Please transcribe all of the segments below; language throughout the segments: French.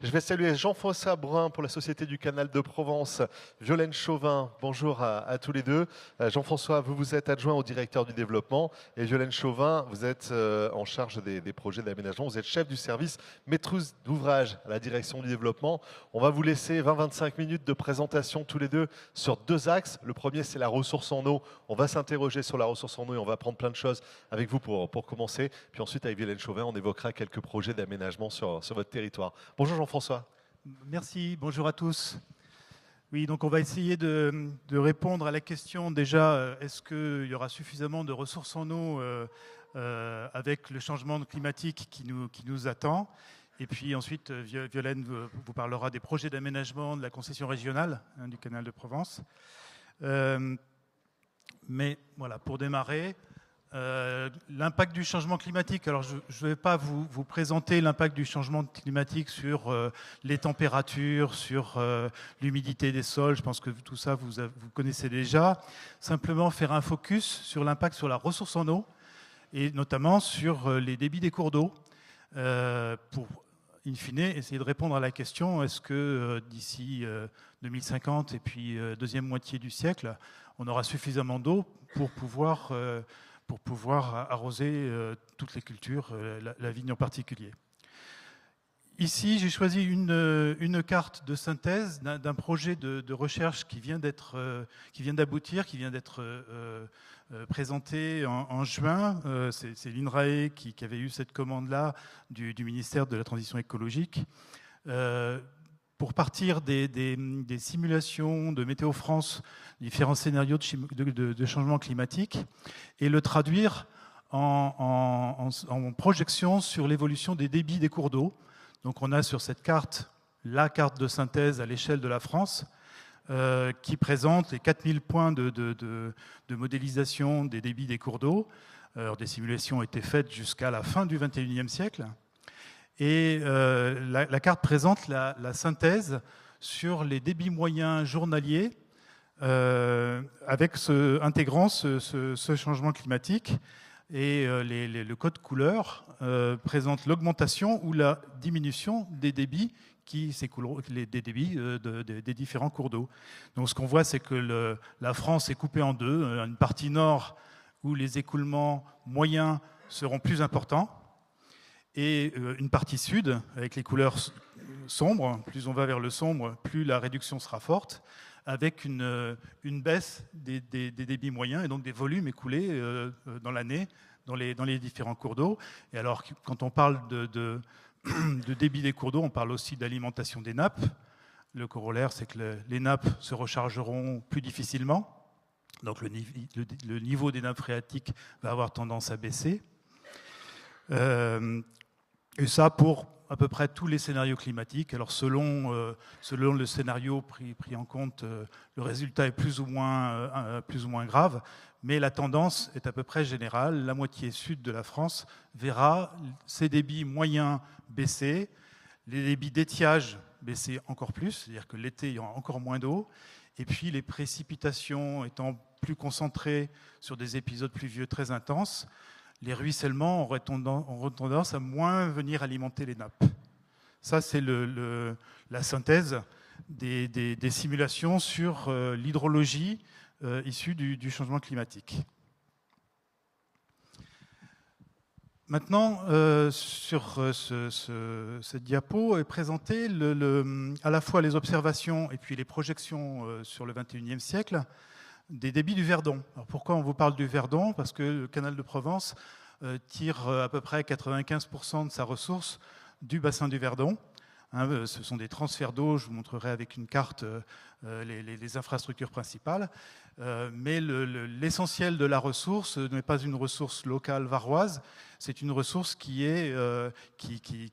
Je vais saluer Jean-François Brun pour la Société du Canal de Provence, Violaine Chauvin, bonjour à tous les deux. Jean-François, vous êtes adjoint au directeur du développement et Violaine Chauvin, vous êtes en charge des projets d'aménagement, vous êtes chef du service maîtrise d'ouvrage à la direction du développement. On va vous laisser 20-25 minutes de présentation tous les deux sur deux axes. Le premier, c'est la ressource en eau. On va s'interroger sur la ressource en eau et on va prendre plein de choses avec vous pour commencer. Puis ensuite, avec Violaine Chauvin, on évoquera quelques projets d'aménagement sur votre territoire. Bonjour Jean-François. Merci, bonjour à tous. Oui, donc on va essayer de répondre à la question déjà, est-ce qu'il y aura suffisamment de ressources en eau avec le changement climatique qui nous attend? Et puis ensuite, Violaine vous parlera des projets d'aménagement de la concession régionale du canal de Provence. Mais voilà, pour démarrer, l'impact du changement climatique. Alors, je ne vais pas vous présenter l'impact du changement climatique sur les températures, sur l'humidité des sols. Je pense que tout ça, vous connaissez déjà. Simplement faire un focus sur l'impact sur la ressource en eau et notamment sur les débits des cours d'eau pour, in fine, essayer de répondre à la question est-ce que d'ici 2050 et puis deuxième moitié du siècle, on aura suffisamment d'eau pour pouvoir arroser toutes les cultures, la vigne en particulier. Ici, j'ai choisi une carte de synthèse d'un projet de recherche qui vient d'aboutir, qui vient d'être présenté en juin. C'est l'INRAE qui avait eu cette commande-là du ministère de la Transition écologique. Pour partir des simulations de Météo France, différents scénarios de changement climatique, et le traduire en projection sur l'évolution des débits des cours d'eau. Donc on a sur cette carte la carte de synthèse à l'échelle de la France qui présente les 4000 points de modélisation des débits des cours d'eau. Des simulations ont été faites jusqu'à la fin du XXIe siècle. Et la carte présente la synthèse sur les débits moyens journaliers intégrant ce changement climatique. Et le code couleur présente l'augmentation ou la diminution des débits qui s'écouleront, des débits des différents cours d'eau. Donc ce qu'on voit, c'est que la France est coupée en deux. Une partie nord où les écoulements moyens seront plus importants, et une partie sud, avec les couleurs sombres. Plus on va vers le sombre, plus la réduction sera forte, avec une baisse des débits moyens et donc des volumes écoulés dans l'année dans les différents cours d'eau. Et alors, quand on parle de débit des cours d'eau, on parle aussi d'alimentation des nappes. Le corollaire, c'est que les nappes se rechargeront plus difficilement. Donc le niveau des nappes phréatiques va avoir tendance à baisser. Et ça pour à peu près tous les scénarios climatiques. Alors selon le scénario pris en compte, le résultat est plus ou moins grave, mais la tendance est à peu près générale. La moitié sud de la France verra ses débits moyens baisser, les débits d'étiage baisser encore plus, c'est-à-dire que l'été, il y aura encore moins d'eau, et puis les précipitations étant plus concentrées sur des épisodes pluvieux très intenses, les ruissellements auraient tendance à moins venir alimenter les nappes. Ça, c'est la synthèse des simulations sur l'hydrologie issue du changement climatique. Maintenant, sur cette diapo est présenté à la fois les observations et puis les projections sur le XXIe siècle des débits du Verdon. Alors pourquoi on vous parle du Verdon? Parce que le canal de Provence tire à peu près 95% de sa ressource du bassin du Verdon. Ce sont des transferts d'eau, je vous montrerai avec une carte les infrastructures principales. Mais l'essentiel de la ressource n'est pas une ressource locale varoise, c'est une ressource qui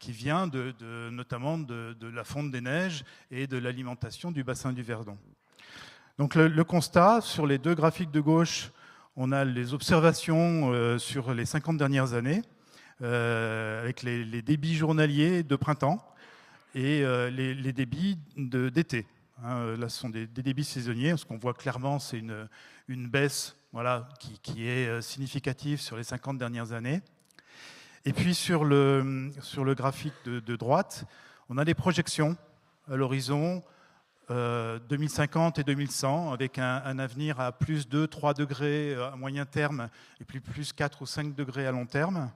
vient notamment de la fonte des neiges et de l'alimentation du bassin du Verdon. Donc le constat, sur les deux graphiques de gauche, on a les observations sur les 50 dernières années, avec les débits journaliers de printemps et les débits d'été. Là, ce sont des débits saisonniers. Ce qu'on voit clairement, c'est une baisse qui est significative sur les 50 dernières années. Et puis sur le graphique de droite, On a des projections à l'horizon 2050 et 2100, avec un avenir à plus 2-3 degrés à moyen terme, et puis plus 4 ou 5 degrés à long terme.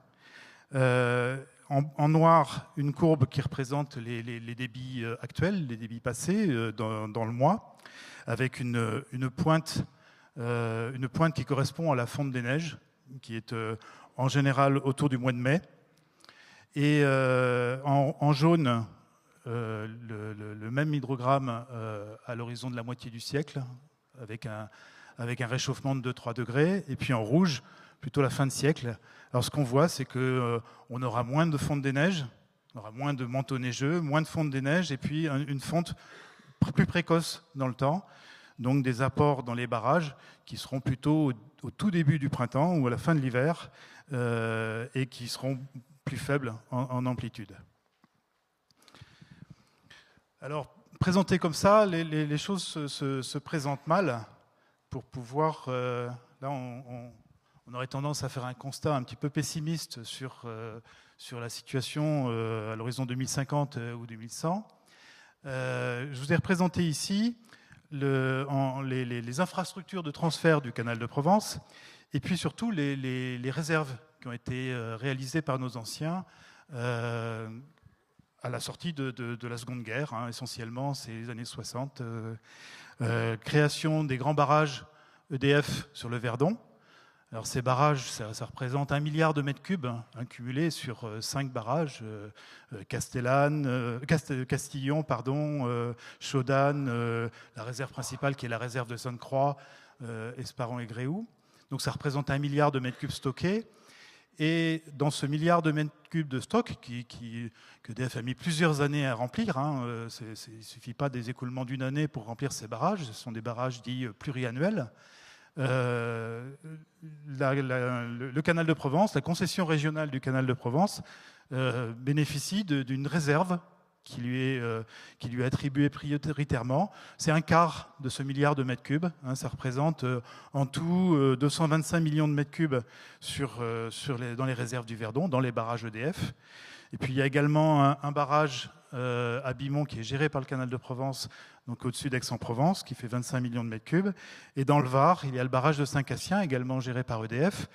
En noir, une courbe qui représente les débits actuels, les débits passés dans le mois, avec une pointe qui correspond à la fonte des neiges, qui est en général autour du mois de mai. Et en jaune, le même hydrogramme à l'horizon de la moitié du siècle, avec un réchauffement de 2-3 degrés. Et puis en rouge, plutôt la fin de siècle. Alors ce qu'on voit, c'est qu'on aura moins de fonte des neiges, on aura moins de manteaux neigeux, moins de fonte des neiges, et puis une fonte plus précoce dans le temps. Donc des apports dans les barrages qui seront plutôt au tout début du printemps ou à la fin de l'hiver, et qui seront plus faibles en amplitude. Alors, présenté comme ça, les choses se présentent mal. Pour pouvoir... là, on aurait tendance à faire un constat un petit peu pessimiste sur la situation à l'horizon 2050 ou 2100. Je vous ai représenté ici les infrastructures de transfert du canal de Provence et puis surtout les réserves qui ont été réalisées par nos anciens à la sortie de la Seconde Guerre, hein, essentiellement, c'est les années 60. Création des grands barrages EDF sur le Verdon. Alors ces barrages, ça représente 1 milliard de mètres cubes hein, cumulés sur 5 barrages, Castillon, Chaudane, la réserve principale qui est la réserve de Sainte-Croix, Esparon et Gréoux. Donc ça représente 1 milliard de mètres cubes stockés. Et dans ce milliard de mètres cubes de stock, que EDF a mis plusieurs années à remplir, hein, il ne suffit pas des écoulements d'une année pour remplir ces barrages, ce sont des barrages dits pluriannuels. Le canal de Provence, la concession régionale du canal de Provence, bénéficie d'une réserve qui lui est attribuée prioritairement. C'est un quart de ce milliard de mètres cubes. Hein, ça représente en tout 225 millions de mètres cubes dans les réserves du Verdon, dans les barrages EDF. Et puis il y a également un barrage à Bimont qui est géré par le canal de Provence, donc au-dessus d'Aix-en-Provence, qui fait 25 millions de mètres cubes. Et dans le Var, il y a le barrage de Saint-Cassien, également géré par EDF,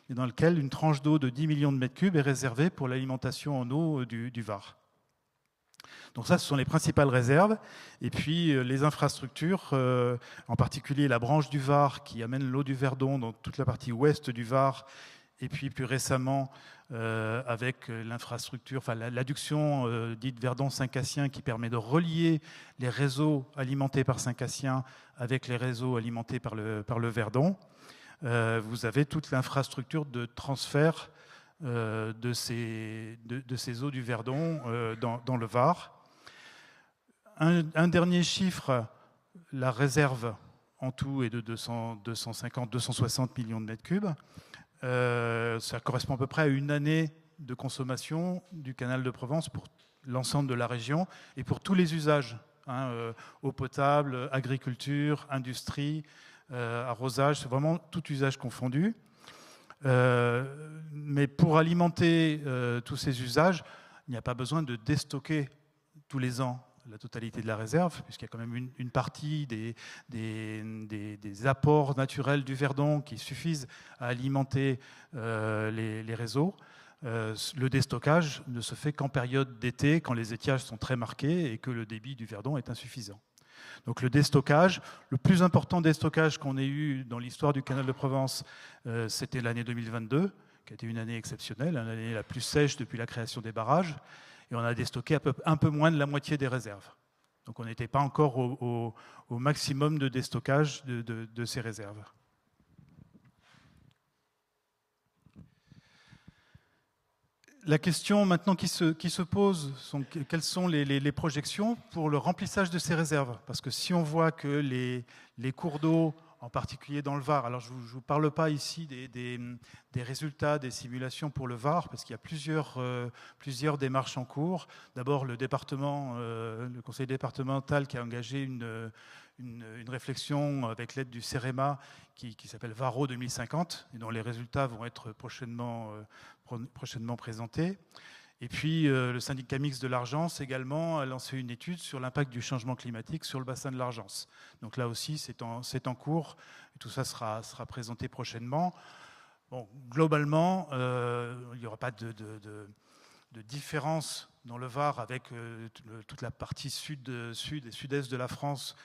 et dans lequel une tranche d'eau de 10 millions de mètres cubes est réservée pour l'alimentation en eau du Var. Donc ça, ce sont les principales réserves. Et puis les infrastructures, en particulier la branche du Var qui amène l'eau du Verdon dans toute la partie ouest du Var, et puis plus récemment avec l'infrastructure, enfin l'adduction dite Verdon-Saint-Cassien qui permet de relier les réseaux alimentés par Saint-Cassien avec les réseaux alimentés par le Verdon. Vous avez toute l'infrastructure de transfert de ces eaux du Verdon dans le Var. Un dernier chiffre, la réserve en tout est de 250-260 millions de mètres cubes. Ça correspond à peu près à une année de consommation du canal de Provence pour l'ensemble de la région et pour tous les usages, hein, eau potable, agriculture, industrie, arrosage, c'est vraiment tout usage confondu. Mais pour alimenter tous ces usages, il n'y a pas besoin de déstocker tous les ans la totalité de la réserve, puisqu'il y a quand même une partie des apports naturels du Verdon qui suffisent à alimenter les réseaux. Le déstockage ne se fait qu'en période d'été, quand les étiages sont très marqués et que le débit du Verdon est insuffisant. Donc le déstockage, le plus important déstockage qu'on ait eu dans l'histoire du canal de Provence, c'était l'année 2022, qui a été une année exceptionnelle, l'année la plus sèche depuis la création des barrages. Et on a déstocké un peu moins de la moitié des réserves. Donc on n'était pas encore au maximum de déstockage de ces réserves. La question maintenant qui se pose, quelles sont les projections pour le remplissage de ces réserves? Parce que si on voit que les cours d'eau, en particulier dans le Var, alors je ne vous parle pas ici des résultats des simulations pour le Var, parce qu'il y a plusieurs démarches en cours. D'abord, le conseil départemental qui a engagé une réflexion avec l'aide du CEREMA qui s'appelle Varo 2050, et dont les résultats vont être prochainement présentés. Et puis, le syndicat mixte de l'Argence également a lancé une étude sur l'impact du changement climatique sur le bassin de l'Argence. Donc là aussi, c'est en cours. Et tout ça sera présenté prochainement. Bon, globalement, il n'y aura pas de différence dans le Var avec toute la partie sud et sud-est de la France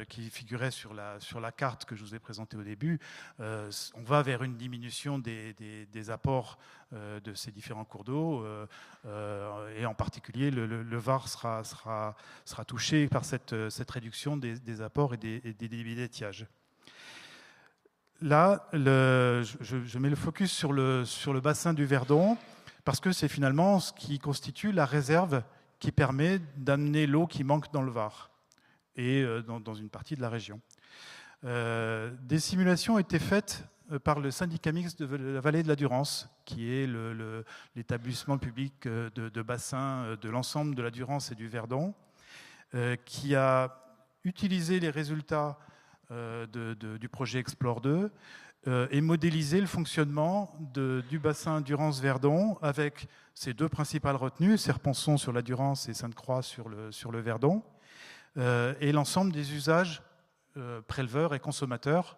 qui figurait sur la carte que je vous ai présentée au début. On va vers une diminution des apports de ces différents cours d'eau et en particulier le Var sera touché par cette réduction des apports et des débits d'étiage. Là, je mets le focus sur le bassin du Verdon parce que c'est finalement ce qui constitue la réserve qui permet d'amener l'eau qui manque dans le Var et dans une partie de la région. Des simulations ont été faites par le syndicat mixte de la vallée de la Durance, qui est l'établissement public de bassin de l'ensemble de la Durance et du Verdon, qui a utilisé les résultats du projet Explore 2 et modélisé le fonctionnement du bassin Durance-Verdon avec ses deux principales retenues, Serponçon sur la Durance et Sainte-Croix sur le Verdon, et l'ensemble des usages préleveurs et consommateurs,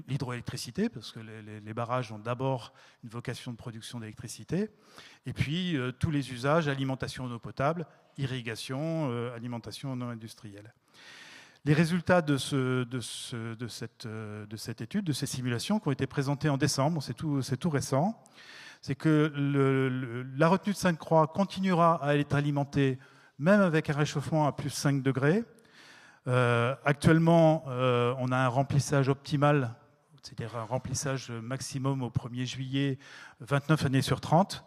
l'hydroélectricité, parce que les barrages ont d'abord une vocation de production d'électricité, et puis tous les usages, alimentation en eau potable, irrigation, alimentation en eau industrielle. Les résultats de cette étude, de ces simulations qui ont été présentées en décembre, c'est tout récent, c'est que la retenue de Sainte-Croix continuera à être alimentée même avec un réchauffement à plus 5 degrés. Actuellement, on a un remplissage optimal, c'est-à-dire un remplissage maximum au 1er juillet, 29 années sur 30.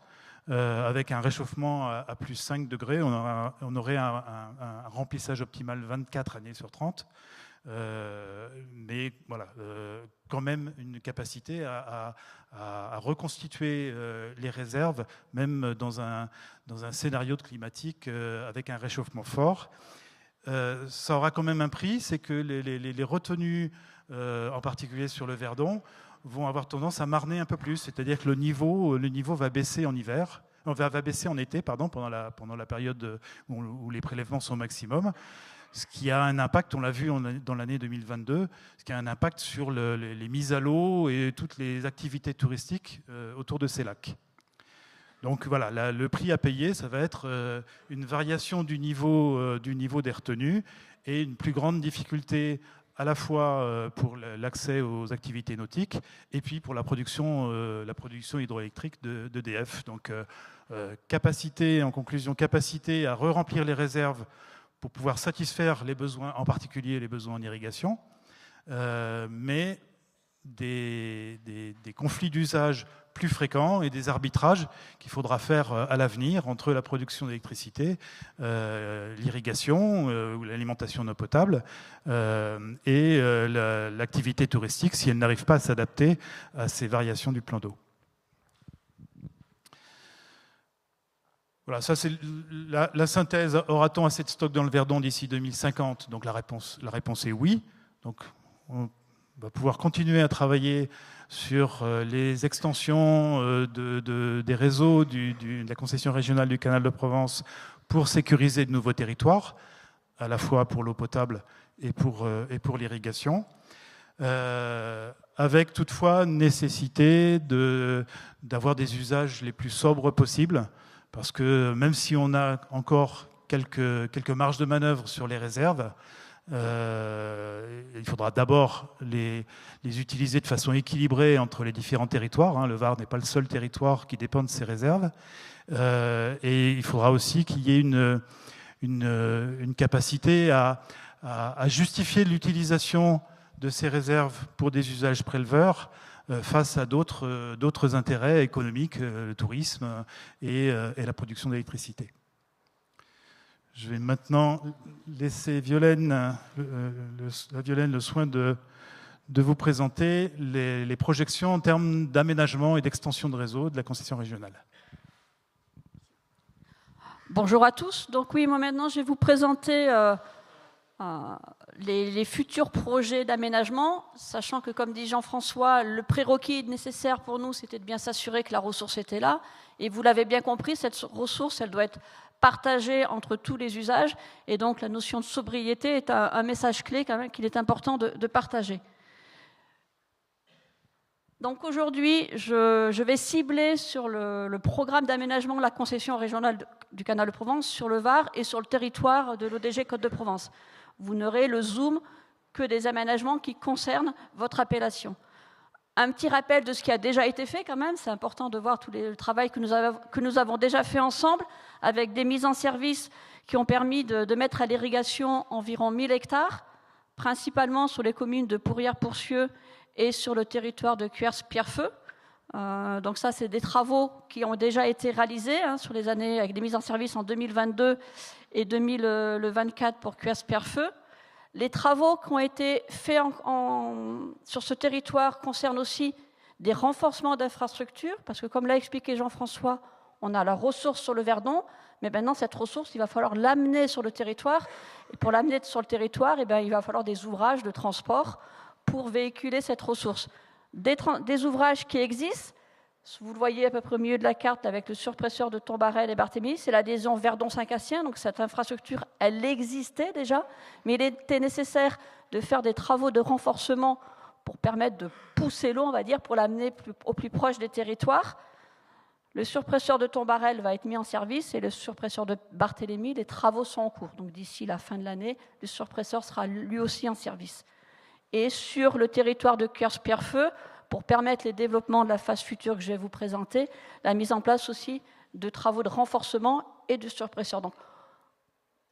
Avec un réchauffement à plus 5 degrés, on aurait un remplissage optimal 24 années sur 30. Mais voilà, quand même une capacité à reconstituer les réserves, même dans un scénario de climatique avec un réchauffement fort. Ça aura quand même un prix, c'est que les retenues, en particulier sur le Verdon, vont avoir tendance à marner un peu plus, c'est-à-dire que le niveau va baisser en hiver, va baisser en été, pendant la période où les prélèvements sont au maximum, ce qui a un impact, on l'a vu dans l'année 2022, ce qui a un impact sur les mises à l'eau et toutes les activités touristiques autour de ces lacs. Donc voilà, le prix à payer, ça va être une variation du niveau des retenues et une plus grande difficulté à la fois pour l'accès aux activités nautiques et puis pour la production hydroélectrique d'EDF. Donc en conclusion, capacité à re-remplir les réserves pour pouvoir satisfaire les besoins, en particulier les besoins en irrigation, mais des conflits d'usage plus fréquents et des arbitrages qu'il faudra faire à l'avenir entre la production d'électricité, l'irrigation ou l'alimentation en eau potable et l'activité touristique si elle n'arrive pas à s'adapter à ces variations du plan d'eau. Voilà, ça c'est la synthèse. Aura-t-on assez de stock dans le Verdon d'ici 2050 ? Donc la réponse est oui. Donc on va pouvoir continuer à travailler sur les extensions des réseaux de la concession régionale du canal de Provence pour sécuriser de nouveaux territoires, à la fois pour l'eau potable et pour l'irrigation, avec toutefois nécessité d'avoir des usages les plus sobres possibles, parce que même si on a encore quelques marges de manœuvre sur les réserves, il faudra d'abord les utiliser de façon équilibrée entre les différents territoires. Le Var n'est pas le seul territoire qui dépend de ces réserves. Et il faudra aussi qu'il y ait une capacité à justifier l'utilisation de ces réserves pour des usages préleveurs face à d'autres intérêts économiques, le tourisme et la production d'électricité. Je vais maintenant laisser Violaine le soin de vous présenter les projections en termes d'aménagement et d'extension de réseau de la concession régionale. Bonjour à tous. Donc oui, moi maintenant je vais vous présenter les futurs projets d'aménagement, sachant que, comme dit Jean-François, le prérequis nécessaire pour nous, c'était de bien s'assurer que la ressource était là. Et vous l'avez bien compris, cette ressource, elle doit être partagée entre tous les usages. Et donc, la notion de sobriété est un message clé quand même qu'il est important de partager. Donc aujourd'hui, je vais cibler sur le programme d'aménagement de la concession régionale du Canal de Provence sur le Var et sur le territoire de l'ODG Côte-de-Provence. Vous n'aurez le zoom que des aménagements qui concernent votre appellation. Un petit rappel de ce qui a déjà été fait quand même, c'est important de voir tout le travail que nous avons déjà fait ensemble avec des mises en service qui ont permis de mettre à l'irrigation environ 1000 hectares, principalement sur les communes de Pourrières-Pourcieux et sur le territoire de Cuers-Pierrefeu. Donc ça, c'est des travaux qui ont déjà été réalisés sur les années avec des mises en service en 2022 et 2024 pour Cuers-Pierrefeu. Les travaux qui ont été faits sur ce territoire concernent aussi des renforcements d'infrastructures, parce que comme l'a expliqué Jean-François, on a la ressource sur le Verdon, mais maintenant cette ressource, il va falloir l'amener sur le territoire. Et pour l'amener sur le territoire, il va falloir des ouvrages de transport pour véhiculer cette ressource. Des ouvrages qui existent, vous le voyez à peu près au milieu de la carte avec le surpresseur de Tombarel et Barthélemy, c'est l'adhésion Verdon-Saint-Cassien, donc cette infrastructure, elle existait déjà, mais il était nécessaire de faire des travaux de renforcement pour permettre de pousser l'eau, on va dire, pour l'amener au plus proche des territoires. Le surpresseur de Tombarel va être mis en service et le surpresseur de Barthélemy, les travaux sont en cours. Donc d'ici la fin de l'année, le surpresseur sera lui aussi en service. Et sur le territoire de Cuers-Pierrefeu, pour permettre les développements de la phase future que je vais vous présenter, la mise en place aussi de travaux de renforcement et de surpresseurs. Donc,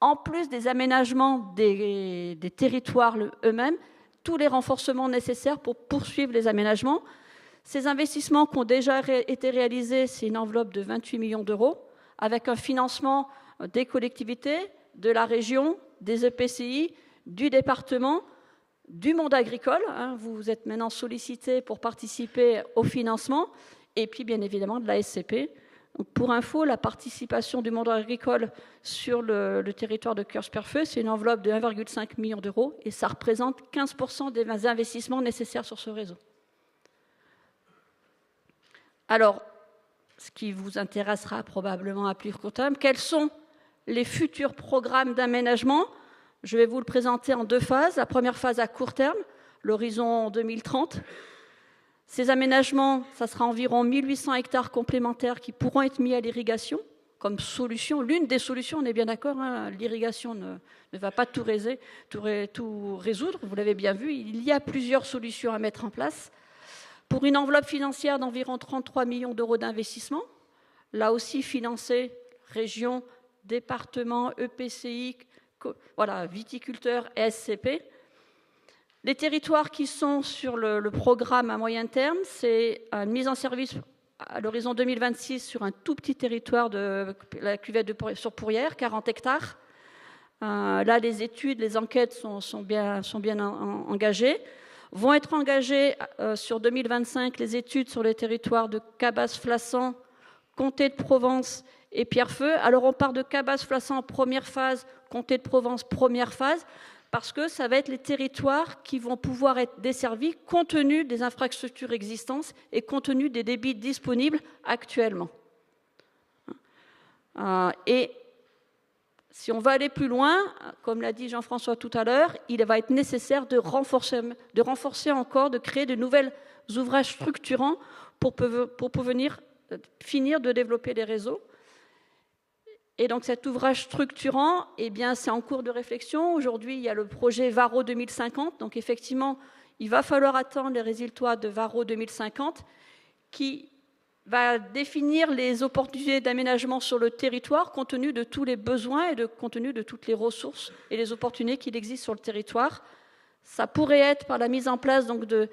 en plus des aménagements des territoires eux-mêmes, tous les renforcements nécessaires pour poursuivre les aménagements. Ces investissements qui ont déjà été réalisés, c'est une enveloppe de 28 millions d'euros, avec un financement des collectivités, de la région, des EPCI, du département, du monde agricole, vous êtes maintenant sollicité pour participer au financement, et puis bien évidemment de la SCP. Donc, pour info, la participation du monde agricole sur le territoire de Cuers-Pierrefeu, c'est une enveloppe de 1,5 million d'euros, et ça représente 15% des investissements nécessaires sur ce réseau. Alors, ce qui vous intéressera probablement à plus court terme, quels sont les futurs programmes d'aménagement ? Je vais vous le présenter en deux phases. La première phase à court terme, l'horizon 2030. Ces aménagements, ça sera environ 1800 hectares complémentaires qui pourront être mis à l'irrigation comme solution. L'une des solutions, on est bien d'accord, l'irrigation ne va pas tout résoudre, vous l'avez bien vu, il y a plusieurs solutions à mettre en place. Pour une enveloppe financière d'environ 33 millions d'euros d'investissement, là aussi financé région, département, EPCI, voilà, viticulteurs et SCP. Les territoires qui sont sur le programme à moyen terme, c'est une mise en service à l'horizon 2026 sur un tout petit territoire de la cuvette sur Pourrières, 40 hectares. Là, les études, les enquêtes sont bien engagées. Vont être engagées sur 2025 les études sur les territoires de Cabas-Flassan, Comté de Provence et Pierrefeu. Alors on part de Cabas-Flassan première phase, Comté de Provence première phase, parce que ça va être les territoires qui vont pouvoir être desservis compte tenu des infrastructures existantes et compte tenu des débits disponibles actuellement. Et si on va aller plus loin, comme l'a dit Jean-François tout à l'heure, il va être nécessaire de renforcer encore, de créer de nouveaux ouvrages structurants pour finir de développer les réseaux. Et donc cet ouvrage structurant, eh bien, c'est en cours de réflexion. Aujourd'hui, il y a le projet Varro 2050. Donc effectivement, il va falloir attendre les résultats de Varro 2050 qui va définir les opportunités d'aménagement sur le territoire compte tenu de tous les besoins et compte tenu de toutes les ressources et les opportunités qu'il existe sur le territoire. Ça pourrait être par la mise en place donc, de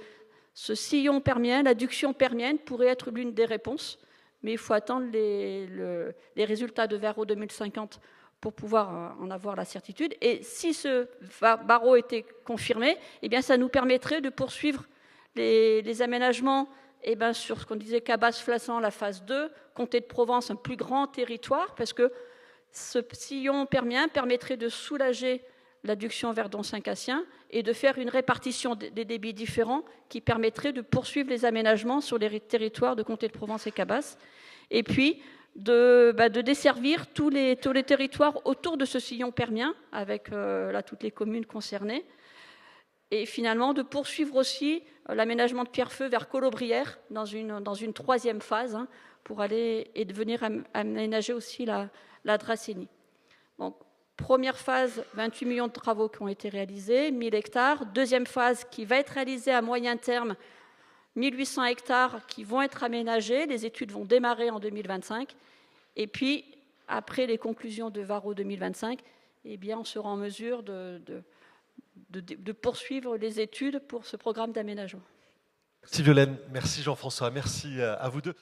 ce sillon permien, l'adduction permienne pourrait être l'une des réponses. Mais il faut attendre les résultats de Varro 2050 pour pouvoir en avoir la certitude. Et si ce Varro était confirmé, eh bien, ça nous permettrait de poursuivre les aménagements sur ce qu'on disait Cabas-Flassan, la phase 2, Comté de Provence, un plus grand territoire, parce que ce sillon permien permettrait de soulager l'adduction Verdon-Saint-Cassien, et de faire une répartition des débits différents qui permettrait de poursuivre les aménagements sur les territoires de Comté de Provence et Cabas, et puis de desservir tous les territoires autour de ce sillon permien, avec toutes les communes concernées, et finalement de poursuivre aussi l'aménagement de Pierrefeu vers Colobrières dans une troisième phase, pour aller et de venir aménager aussi la Dracénie. Donc, première phase, 28 millions de travaux qui ont été réalisés, 1000 hectares. Deuxième phase qui va être réalisée à moyen terme, 1800 hectares qui vont être aménagés. Les études vont démarrer en 2025. Et puis, après les conclusions de Varro 2025, eh bien, on sera en mesure de poursuivre les études pour ce programme d'aménagement. Merci Violaine, merci Jean-François, merci à vous deux.